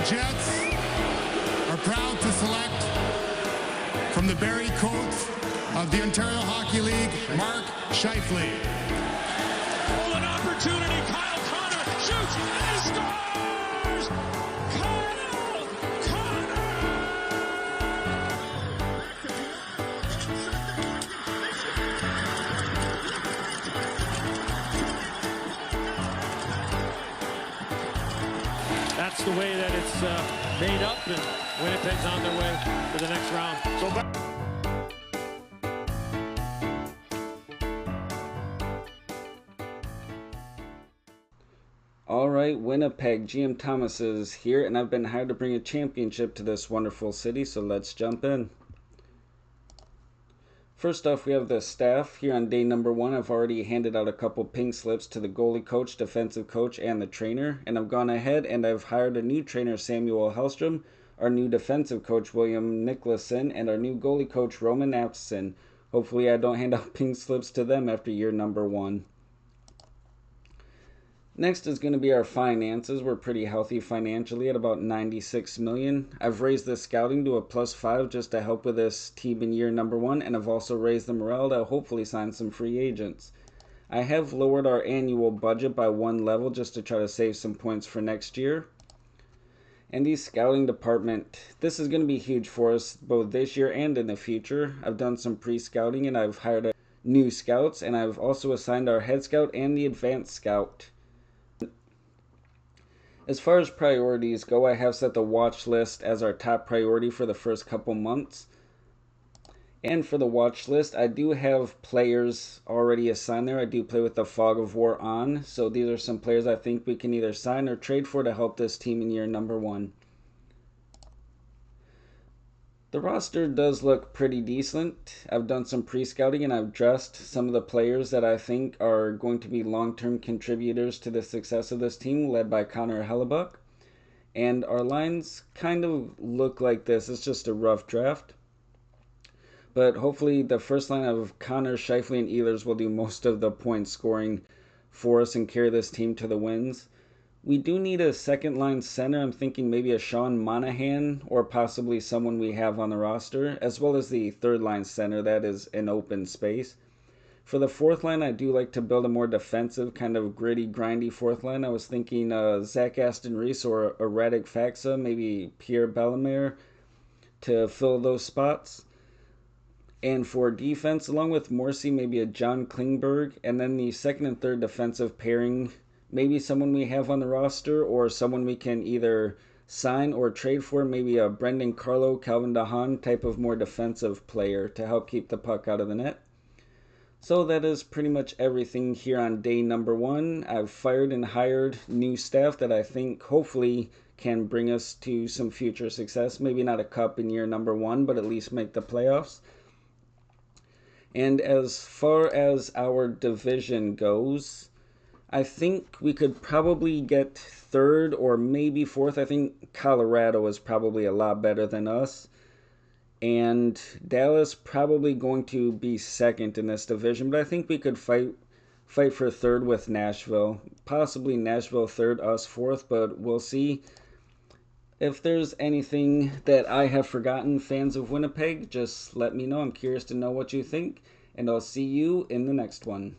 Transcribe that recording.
Jets are proud to select from the Barrie coach of the Ontario Hockey League, Mark Scheifele. Oh, an opportunity. Kyle Connor shoots and scores! Kyle Connor! That's the way that it's made up, and Winnipeg's on their way to the next round. So back. Alright, Winnipeg, GM Thomas is here, and I've been hired to bring a championship to this wonderful city, so let's jump in. First off, we have the staff. Here on day number 1, I've already handed out a couple pink slips to the goalie coach, defensive coach, and the trainer, and I've gone ahead and I've hired a new trainer, Samuel Hellstrom, our new defensive coach, William Nicholson, and our new goalie coach, Roman Atchison. Hopefully I don't hand out pink slips to them after year number 1. Next is going to be our finances. We're pretty healthy financially at about $96 million. I've raised the scouting to a +5 just to help with this team in year number 1, and I've also raised the morale to hopefully sign some free agents. I have lowered our annual budget by 1 level just to try to save some points for next year. And the scouting department, this is going to be huge for us both this year and in the future. I've done some pre-scouting and I've hired new scouts, and I've also assigned our head scout and the advanced scout. As far as priorities go, I have set the watch list as our top priority for the first couple months. And for the watch list, I do have players already assigned there. I do play with the fog of war on. So these are some players I think we can either sign or trade for to help this team in year number 1. The roster does look pretty decent. I've done some pre-scouting and I've dressed some of the players that I think are going to be long-term contributors to the success of this team, led by Connor Hellebuck. And our lines kind of look like this. It's just a rough draft. But hopefully the first line of Connor, Scheifele, and Ehlers will do most of the point scoring for us and carry this team to the wins. We do need a second line center. I'm thinking maybe a Sean Monahan or possibly someone we have on the roster, as well as the third line center that is an open space. For the fourth line, I do like to build a more defensive, kind of gritty, grindy fourth line. I was thinking Zach Aston-Reese or a Radek Faksa, maybe Pierre Bellemare to fill those spots. And for defense, along with Morrissey, maybe a John Klingberg, and then the second and third defensive pairing, maybe someone we have on the roster or someone we can either sign or trade for, maybe a Brendan Carlo, Calvin DeHaan type of more defensive player to help keep the puck out of the net. So that is pretty much everything here on day number 1. I've fired and hired new staff that I think hopefully can bring us to some future success. Maybe not a cup in year number 1, but at least make the playoffs. And as far as our division goes, I think we could probably get 3rd or maybe 4th. I think Colorado is probably a lot better than us. And Dallas probably going to be 2nd in this division. But I think we could fight for 3rd with Nashville. Possibly Nashville 3rd, us 4th. But we'll see. If there's anything that I have forgotten, fans of Winnipeg, just let me know. I'm curious to know what you think. And I'll see you in the next one.